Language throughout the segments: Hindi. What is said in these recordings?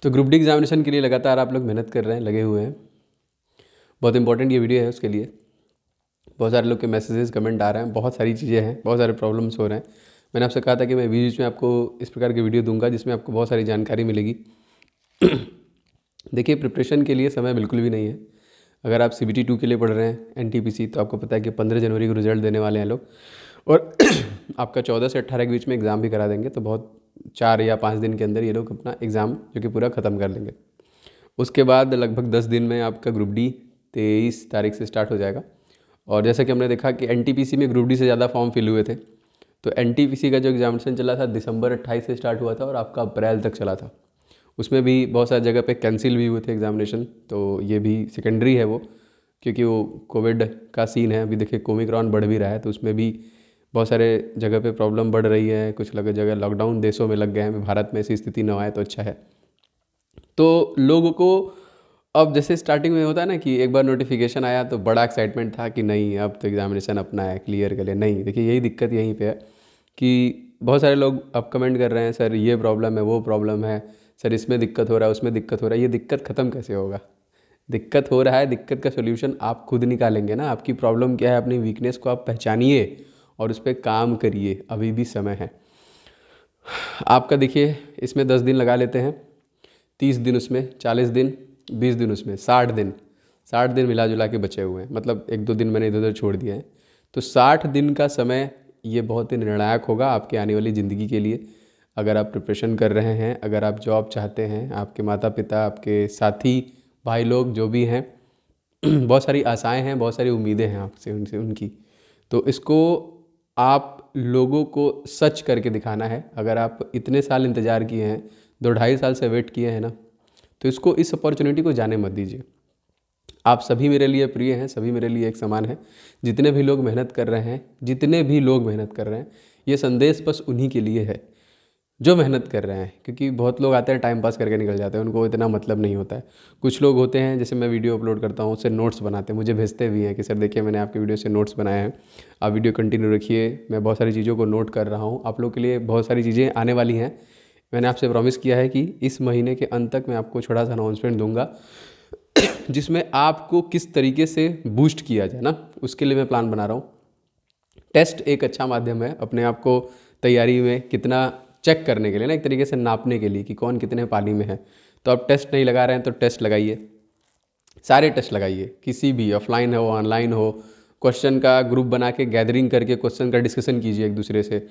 तो ग्रुप डी एग्जामिनेशन के लिए लगातार आप लोग मेहनत कर रहे हैं, लगे हुए हैं। बहुत इंपॉर्टेंट ये वीडियो है उसके लिए। बहुत सारे लोग के मैसेजेस कमेंट आ रहे हैं, बहुत सारी चीज़ें हैं, बहुत सारे प्रॉब्लम्स हो रहे हैं। मैंने आपसे कहा था कि मैं बीच में आपको इस प्रकार की वीडियो दूंगा जिसमें आपको बहुत सारी जानकारी मिलेगी। देखिए, प्रिपरेशन के लिए समय बिल्कुल भी नहीं है। अगर आप CBT 2 के लिए पढ़ रहे हैं NTPC, तो आपको पता है कि 15 जनवरी को रिजल्ट देने वाले हैं लोग, और आपका 14 से 18 के बीच में एग्ज़ाम भी करा देंगे। तो बहुत 4 या 5 दिन के अंदर ये लोग अपना एग्ज़ाम जो कि पूरा ख़त्म कर लेंगे। उसके बाद लगभग 10 दिन में आपका ग्रुप डी 23 तारीख से स्टार्ट हो जाएगा। और जैसा कि हमने देखा कि NTPC में ग्रुप डी से ज़्यादा फॉर्म फिल हुए थे। तो NTPC का जो एग्जामिनेशन चला था दिसंबर 28 से स्टार्ट हुआ था और आपका अप्रैल तक चला था। उसमें भी बहुत सारी जगह पे कैंसिल भी हुए थे एग्जामिनेशन। तो ये भी सेकेंडरी है वो, क्योंकि वो कोविड का सीन है। अभी देखिए ओमिक्रॉन बढ़ भी रहा है, तो उसमें भी बहुत सारे जगह पे प्रॉब्लम बढ़ रही है। कुछ जगह लॉकडाउन देशों में लग गए हैं। भारत में ऐसी स्थिति न आए तो अच्छा है। तो लोगों को अब जैसे स्टार्टिंग में होता है ना कि एक बार नोटिफिकेशन आया तो बड़ा एक्साइटमेंट था कि नहीं अब तो एग्जामिनेशन अपना है, क्लियर कर ले। नहीं, देखिए यही दिक्कत यहीं पे है कि बहुत सारे लोग अब कमेंट कर रहे हैं, सर ये प्रॉब्लम है, वो प्रॉब्लम है, सर इसमें दिक्कत हो रहा है, उसमें दिक्कत हो रहा है। ये दिक्कत ख़त्म कैसे होगा? दिक्कत हो रहा है, दिक्कत का सोल्यूशन आप खुद निकालेंगे ना। आपकी प्रॉब्लम क्या है, अपनी वीकनेस को आप पहचानिए और उस पर काम करिए। अभी भी समय है आपका। देखिए इसमें 10 दिन लगा लेते हैं, 30 दिन उसमें, 40 दिन, 20 दिन उसमें, 60 दिन। 60 दिन मिला जुला के बचे हुए हैं, मतलब 1-2 दिन मैंने इधर उधर छोड़ दिया है। तो 60 दिन का समय ये बहुत ही निर्णायक होगा आपके आने वाली ज़िंदगी के लिए। अगर आप प्रिपरेशन कर रहे हैं, अगर आप जॉब चाहते हैं, आपके माता पिता, आपके साथी भाई लोग जो भी हैं, बहुत सारी आशाएं हैं, बहुत सारी उम्मीदें हैं आपसे, उनसे उनकी। तो इसको आप लोगों को सच करके दिखाना है। अगर आप इतने साल इंतज़ार किए हैं, 2-2.5 साल से वेट किए हैं ना, तो इसको, इस अपॉर्चुनिटी को जाने मत दीजिए। आप सभी मेरे लिए प्रिय हैं, सभी मेरे लिए एक समान है। जितने भी लोग मेहनत कर रहे हैं, जितने भी लोग मेहनत कर रहे हैं, ये संदेश बस उन्हीं के लिए है जो मेहनत कर रहे हैं। क्योंकि बहुत लोग आते हैं टाइम पास करके निकल जाते हैं, उनको इतना मतलब नहीं होता है। कुछ लोग होते हैं, जैसे मैं वीडियो अपलोड करता हूँ, उससे नोट्स बनाते हैं, मुझे भेजते भी हैं कि सर देखिए मैंने आपकी वीडियो से नोट्स बनाए हैं, आप वीडियो कंटिन्यू रखिए, मैं बहुत सारी चीज़ों को नोट कर रहा हूँ। आप लोग के लिए बहुत सारी चीज़ें आने वाली हैं। मैंने आपसे प्रॉमिस किया है कि इस महीने के अंत तक मैं आपको छोटा सा अनाउंसमेंट दूंगा जिसमें आपको किस तरीके से बूस्ट किया जाए ना, उसके लिए मैं प्लान बना रहा हूँ। टेस्ट एक अच्छा माध्यम है अपने आप को तैयारी में कितना चेक करने के लिए ना, एक तरीके से नापने के लिए कि कौन कितने पानी में है। तो आप टेस्ट नहीं लगा रहे हैं तो टेस्ट लगाइए, सारे टेस्ट लगाइए, किसी भी, ऑफलाइन हो ऑनलाइन हो। क्वेश्चन का ग्रुप बना के गैदरिंग करके क्वेश्चन का डिस्कशन कीजिए एक दूसरे से।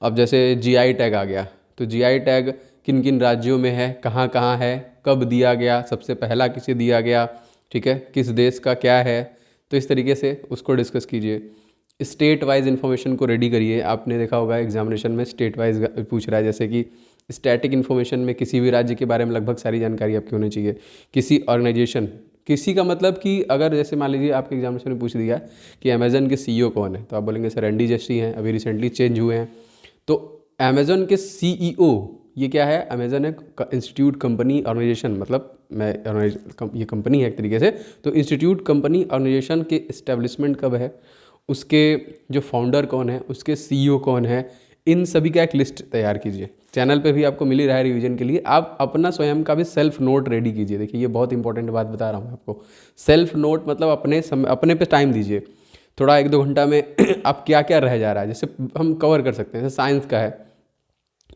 अब जैसे GI टैग आ गया, तो GI टैग किन किन राज्यों में है, कहाँ कहाँ है, कब दिया गया, सबसे पहला किसे दिया गया, ठीक है, किस देश का क्या है। तो इस तरीके से उसको डिस्कस कीजिए। स्टेट वाइज इन्फॉर्मेशन को रेडी करिए। आपने देखा होगा एग्जामिनेशन में स्टेट वाइज पूछ रहा है, जैसे कि स्टैटिक इन्फॉर्मेशन में किसी भी राज्य के बारे में लगभग सारी जानकारी आपकी होनी चाहिए। किसी ऑर्गेनाइजेशन, किसी का मतलब कि अगर जैसे मान लीजिए आपके एग्जामिनेशन में पूछ दिया कि अमेजन के CEO कौन है, तो आप बोलेंगे सर एंडी जेसी हैं, अभी रिसेंटली चेंज हुए हैं। तो अमेजन के CEO ये क्या है? अमेजन है इंस्टीट्यूट कंपनी ऑर्गेनाइजेशन, मतलब मैं ये कंपनी है एक तरीके से। तो इंस्टीट्यूट कंपनी ऑर्गेनाइजेशन के इस्टेब्लिशमेंट कब है, उसके जो फाउंडर कौन है, उसके CEO कौन है, इन सभी का एक लिस्ट तैयार कीजिए। चैनल पे भी आपको मिल ही रहा है रिवीजन के लिए। आप अपना स्वयं का भी सेल्फ नोट रेडी कीजिए। देखिए ये बहुत इंपॉर्टेंट बात बता रहा हूँ आपको। सेल्फ नोट मतलब अपने पे टाइम दीजिए थोड़ा, 1-2 घंटा में आप क्या क्या रह जा रहा है, जैसे हम कवर कर सकते हैं। जैसे साइंस का है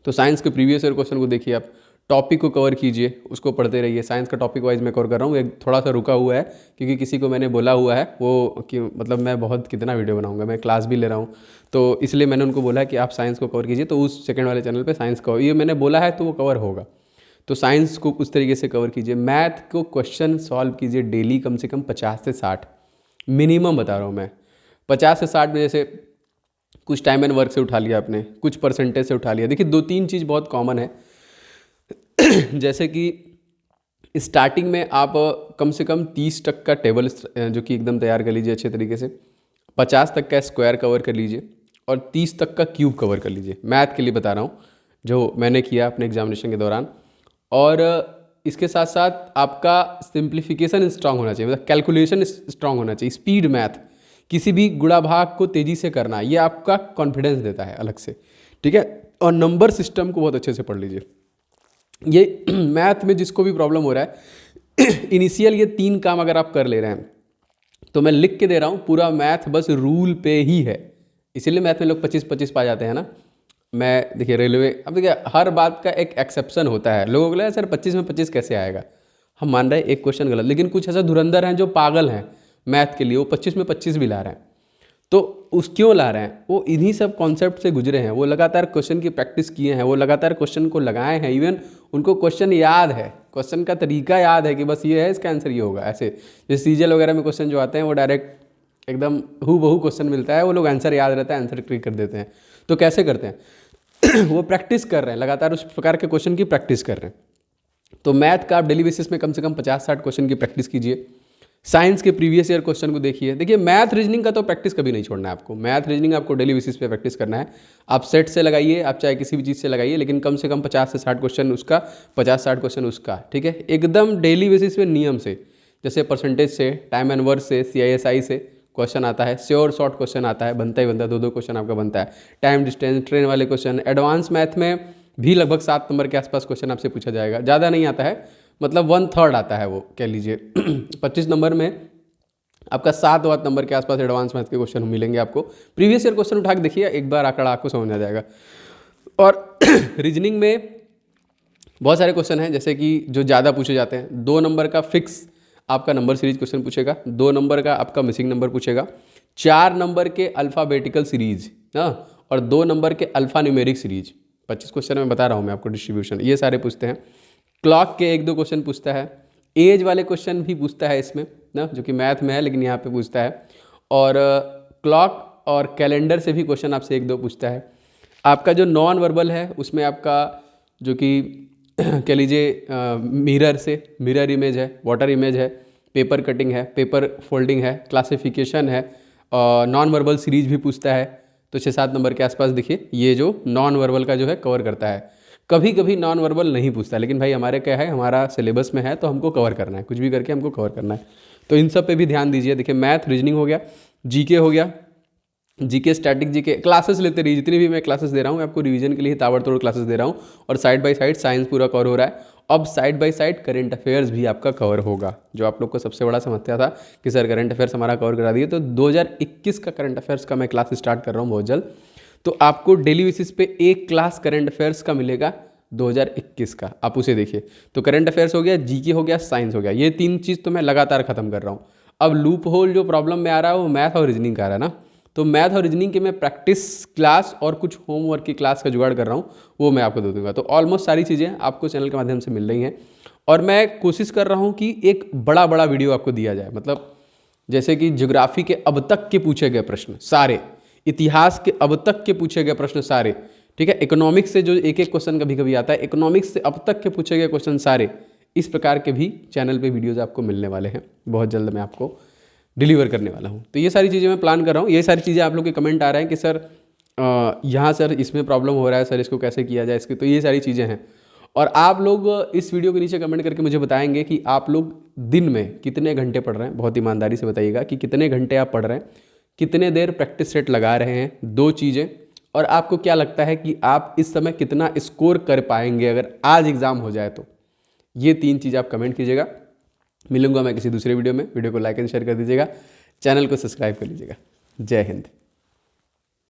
तो साइंस के प्रीवियस ईयर क्वेश्चन को देखिए, आप टॉपिक को कवर कीजिए, उसको पढ़ते रहिए। साइंस का टॉपिक वाइज मैं कवर कर रहा हूँ, एक थोड़ा सा रुका हुआ है क्योंकि किसी को मैंने बोला हुआ है वो कि मतलब मैं बहुत कितना वीडियो बनाऊंगा, मैं क्लास भी ले रहा हूँ, तो इसलिए मैंने उनको बोला कि आप साइंस को कवर कीजिए। तो उस सेकंड वाले चैनल पे साइंस कवर, ये मैंने बोला है तो वो कवर होगा। तो साइंस को उस तरीके से कवर कीजिए। मैथ को क्वेश्चन सॉल्व कीजिए डेली, कम से कम 50 से 60 मिनिमम बता रहा हूँ मैं। 50 से 60 में जैसे कुछ टाइम एंड वर्क से उठा लिया आपने, कुछ परसेंटेज से उठा लिया। देखिए 2-3 चीज़ बहुत कॉमन है जैसे कि स्टार्टिंग में आप कम से कम 30 तक का टेबल जो कि एकदम तैयार कर लीजिए अच्छे तरीके से। 50 तक का स्क्वायर कवर कर लीजिए और 30 तक का क्यूब कवर कर लीजिए। मैथ के लिए बता रहा हूँ जो मैंने किया अपने एग्जामिनेशन के दौरान। और इसके साथ साथ आपका सिंप्लीफिकेशन स्ट्रांग होना चाहिए, मतलब कैलकुलेशन स्ट्रांग होना चाहिए। स्पीड मैथ, किसी भी गुणा भाग को तेज़ी से करना, ये आपका कॉन्फिडेंस देता है अलग से, ठीक है। और नंबर सिस्टम को बहुत अच्छे से पढ़ लीजिए। ये मैथ में जिसको भी प्रॉब्लम हो रहा है इनिशियल ये 3 काम अगर आप कर ले रहे हैं, तो मैं लिख के दे रहा हूँ, पूरा मैथ बस रूल पे ही है। इसीलिए मैथ में लोग 25-25 पा जाते हैं ना। मैं देखिए रेलवे, अब देखिए हर बात का एक एक्सेप्शन होता है। लोगों को लगा सर 25 में 25 कैसे आएगा, हम मान रहे हैं एक क्वेश्चन गलत, लेकिन कुछ ऐसा धुरंधर हैं जो पागल हैं मैथ के लिए, वो 25 में 25 भी ला रहे हैं। तो उस क्यों ला रहे हैं, वो इन्हीं सब कॉन्सेप्ट से गुजरे हैं, वो लगातार क्वेश्चन की प्रैक्टिस किए हैं, वो लगातार क्वेश्चन को लगाए हैं, इवन उनको क्वेश्चन याद है, क्वेश्चन का तरीका याद है कि बस ये है, इसका आंसर ये होगा। ऐसे जैसे सीजीएल वगैरह में क्वेश्चन जो आते हैं वो डायरेक्ट एकदम हू बहू क्वेश्चन मिलता है, वो लोग आंसर याद रहता है, आंसर क्लिक कर देते हैं। तो कैसे करते हैं वो प्रैक्टिस कर रहे हैं, लगातार उस प्रकार के क्वेश्चन की प्रैक्टिस कर रहे हैं। तो मैथ का आप डेली बेसिस में कम से कम 50-60 क्वेश्चन की प्रैक्टिस कीजिए। साइंस के प्रीवियस ईयर क्वेश्चन को देखिए। देखिए मैथ रीजनिंग का तो प्रैक्टिस कभी नहीं छोड़ना है आपको, मैथ रीजनिंग आपको डेली बेसिस पे प्रैक्टिस करना है। आप सेट से लगाइए, आप चाहे किसी भी चीज़ से लगाइए, लेकिन कम से कम 50 से 60 क्वेश्चन उसका, 50-60 क्वेश्चन उसका, ठीक है, एकदम डेली बेसिस पे नियम से। जैसे परसेंटेज से, टाइम एंड वर्क से, CISI से क्वेश्चन आता है, श्योर शॉर्ट क्वेश्चन आता है, बनता ही बनता है, 2-2 क्वेश्चन आपका बनता है। टाइम डिस्टेंस, ट्रेन वाले क्वेश्चन, एडवांस मैथ में भी लगभग 7 नंबर के आसपास क्वेश्चन आपसे पूछा जाएगा, ज़्यादा नहीं आता है, मतलब 1/3 आता है वो, कह लीजिए 25 नंबर में आपका 7-8 नंबर के आसपास एडवांस मैथ के क्वेश्चन मिलेंगे आपको। प्रीवियस ईयर क्वेश्चन उठा के देखिए, एक बार आंकड़ा आपको समझ आ जाएगा। और रीजनिंग में बहुत सारे क्वेश्चन हैं, जैसे कि जो ज़्यादा पूछे जाते हैं, 2 नंबर का फिक्स आपका नंबर सीरीज क्वेश्चन पूछेगा, 2 नंबर का आपका मिसिंग नंबर पूछेगा, 4 नंबर के अल्फ़ाबेटिकल सीरीज ना, और 2 नंबर के अल्फ़ा न्यूमेरिक सीरीज। 25 क्वेश्चन में बता रहा हूँ मैं आपको डिस्ट्रीब्यूशन, ये सारे पूछते हैं। क्लॉक के 1-2 क्वेश्चन पूछता है, एज वाले क्वेश्चन भी पूछता है इसमें ना, जो कि मैथ में है लेकिन यहाँ पे पूछता है। और क्लॉक और कैलेंडर से भी क्वेश्चन आपसे 1-2 पूछता है। आपका जो नॉन वर्बल है उसमें आपका जो कि कह लीजिए मिरर से, मिरर इमेज है, वाटर इमेज है, पेपर कटिंग है, पेपर फोल्डिंग है, क्लासिफिकेशन है, और नॉन वर्बल सीरीज भी पूछता है। तो 6-7 नंबर के आसपास देखिए ये जो नॉन वर्बल का जो है कवर करता है। कभी कभी नॉन वर्बल नहीं पूछता, लेकिन भाई हमारे क्या है, हमारा सिलेबस में है तो हमको कवर करना है, कुछ भी करके हमको कवर करना है। तो इन सब पे भी ध्यान दीजिए। देखिए मैथ, रीजनिंग हो गया, जीके हो गया, जीके स्टैटिक जीके क्लासेस लेते रहिए, जितनी भी मैं क्लासेस दे रहा हूँ आपको रिवीजन के लिए ताबड़तोड़ क्लासेस दे रहा हूँ, और साइड बाय साइड साइंस पूरा कवर हो रहा है। अब side by side current affairs भी आपका कवर होगा, जो आप लोग को सबसे बड़ा समस्या था कि सर करेंट अफेयर्स हमारा कवर करा दिए, तो 2021 का करंट अफेयर्स का मैं क्लास स्टार्ट कर रहा हूँ बहुत जल्द। तो आपको डेली बेसिस पे एक क्लास करंट अफेयर्स का मिलेगा 2021 का, आप उसे देखिए। तो करंट अफेयर्स हो गया, जीके हो गया, साइंस हो गया, ये 3 चीज़ तो मैं लगातार खत्म कर रहा हूँ। अब लूप होल जो प्रॉब्लम में आ रहा है वो मैथ और रीजनिंग का आ रहा है ना, तो मैथ और रीजनिंग के मैं प्रैक्टिस क्लास और कुछ होमवर्क की क्लास का जुगाड़ कर रहा हूँ, वो मैं आपको दे दूंगा। तो ऑलमोस्ट सारी चीज़ें आपको चैनल के माध्यम से मिल रही हैं, और मैं कोशिश कर रहा हूँ कि एक बड़ा बड़ा वीडियो आपको दिया जाए। मतलब जैसे कि ज्योग्राफी के अब तक के पूछे गए प्रश्न सारे, इतिहास के अब तक के पूछे गए प्रश्न सारे, ठीक है, इकोनॉमिक्स से जो एक क्वेश्चन कभी कभी आता है, इकोनॉमिक्स से अब तक के पूछे गए क्वेश्चन सारे, इस प्रकार के भी चैनल पे वीडियोज़ आपको मिलने वाले हैं। बहुत जल्द मैं आपको डिलीवर करने वाला हूँ। तो ये सारी चीज़ें मैं प्लान कर रहा हूँ। ये सारी चीज़ें आप लोग के कमेंट आ रहे हैं कि सर यहाँ सर इसमें प्रॉब्लम हो रहा है, सर इसको कैसे किया जाए इसके, तो ये सारी चीज़ें हैं। और आप लोग इस वीडियो के नीचे कमेंट करके मुझे बताएंगे कि आप लोग दिन में कितने घंटे पढ़ रहे हैं। बहुत ईमानदारी से बताइएगा कि कितने घंटे आप पढ़ रहे हैं, कितने देर प्रैक्टिस सेट लगा रहे हैं, 2 चीज़ें। और आपको क्या लगता है कि आप इस समय कितना स्कोर कर पाएंगे अगर आज एग्ज़ाम हो जाए तो। ये 3 चीज़ आप कमेंट कीजिएगा। मिलूंगा मैं किसी दूसरे वीडियो में। वीडियो को लाइक एंड शेयर कर दीजिएगा, चैनल को सब्सक्राइब कर लीजिएगा। जय हिंद।